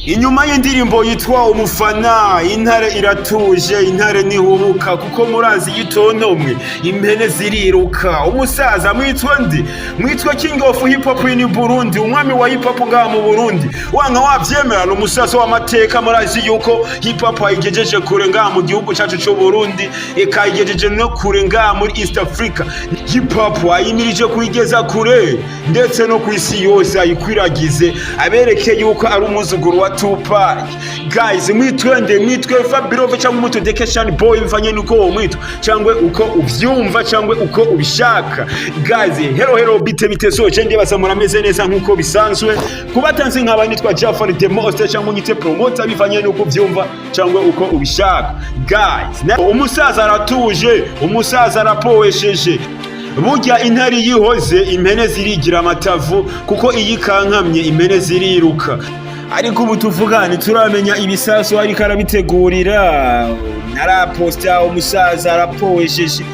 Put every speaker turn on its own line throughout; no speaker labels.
Inyuma y'indirimbo yitwa umufana, intare iratuje, intare nihubuka, kuko murazi yitontomwe impene ziriruka. Umusaza mwitwa ndi, mwitwa king of hip hop in Burundi, umwami wa hip hop ngaha mu Burundi. Wanga wavyemera umusaza w'amateka, murazi yuko hip hop ayigejeje kure ngaha mu gihugu cyacu cyo Burundi, ekayigejeje no kure ngaha muri East Africa. Hip hop ayimirije kuyigeza kure ndetse no kwisi yose ayikwiragize, abereke yuko ari umuzuguru wa Tupac. Guys, mwitwe Fabirove cyangwa umutudekeshani boy, bivanye nuko uwo mwitwa cyangwa uko uvyumva cyangwa uko ubishaka. Guys, hello bite soje ndibaza murameze neza nkuko bisanzwe. Kubatanze nkaba nitwa Jafar the Most cyangwa nyite promoter, bivanye nuko uvyumva cyangwa uko ubishaka. Guys, umusaza aratuje, umusaza arapowesheje. Burya intare yihoze impene zirigira amatavu, kuko iyi kankamye impene ziriruka. Ariko ubu tuvugane turamenya ibisaso ariko arabitegurira. Naraposta umusaza arapowesheje.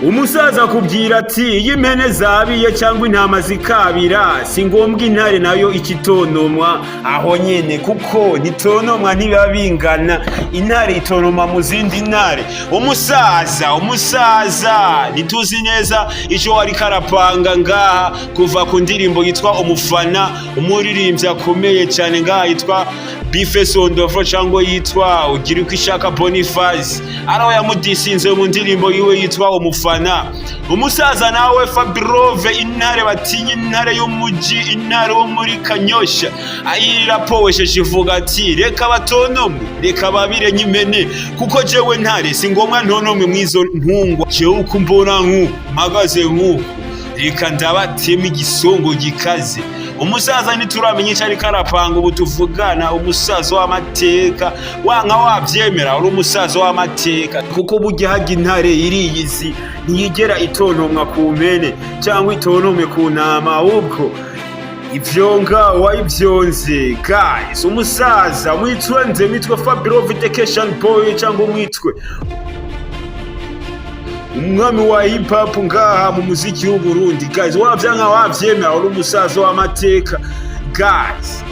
Umusaza akubwira ati iyi impene zabiye cyangwa intama zikabira, si ngombwa intare nayo ikitontomwa aho nyene, kuko nitontomwa ntibiba bingana. Intare itonoma mu zindi ntare. Umusaza nituzi neza ico ari karapanga ngaha, kuva ku ndirimbo yitwa umufana, umuririmbyi akomeye cyane ngaha yitwa Bife Sondofo cyangwa yitwa ugira uko ishaka Boniface, araho yamudisinze mu ndirimbo yiwe yitwa umufana. Umusaza nawe Fabirove, intare batinye, intare y'umuji, intare wo muri Kanyosha, ayirapowesheje ivuga ati reka batontomwe, reka babire nyimene, kuko jewe ntare si ngombwa ntontomwe mwizo ntungwa. Jewe uko mbona mpagaze nk'uko, reka ndabatema igisongo gikaze. Umusaza ntituramenye icyo ariko arapanga. Ubu tuvugana umusaza w'amateka, wanga wabyemera uri umusaza w'amateka, kuko burya haga intare iriyizi, ntiyigera itontomwa ku mpene cyangwa itontomwe ku ntama, ahubwo ivyonga wayivyonze. Guys, umusaza mwitwe Fabirove Vacation Boy cyangwa mwitwe umwami wa hip hop ngaha mu muziki w'u Burundi. Guys, wavyanka wavyemera uri umusaza w'amateka. Guys,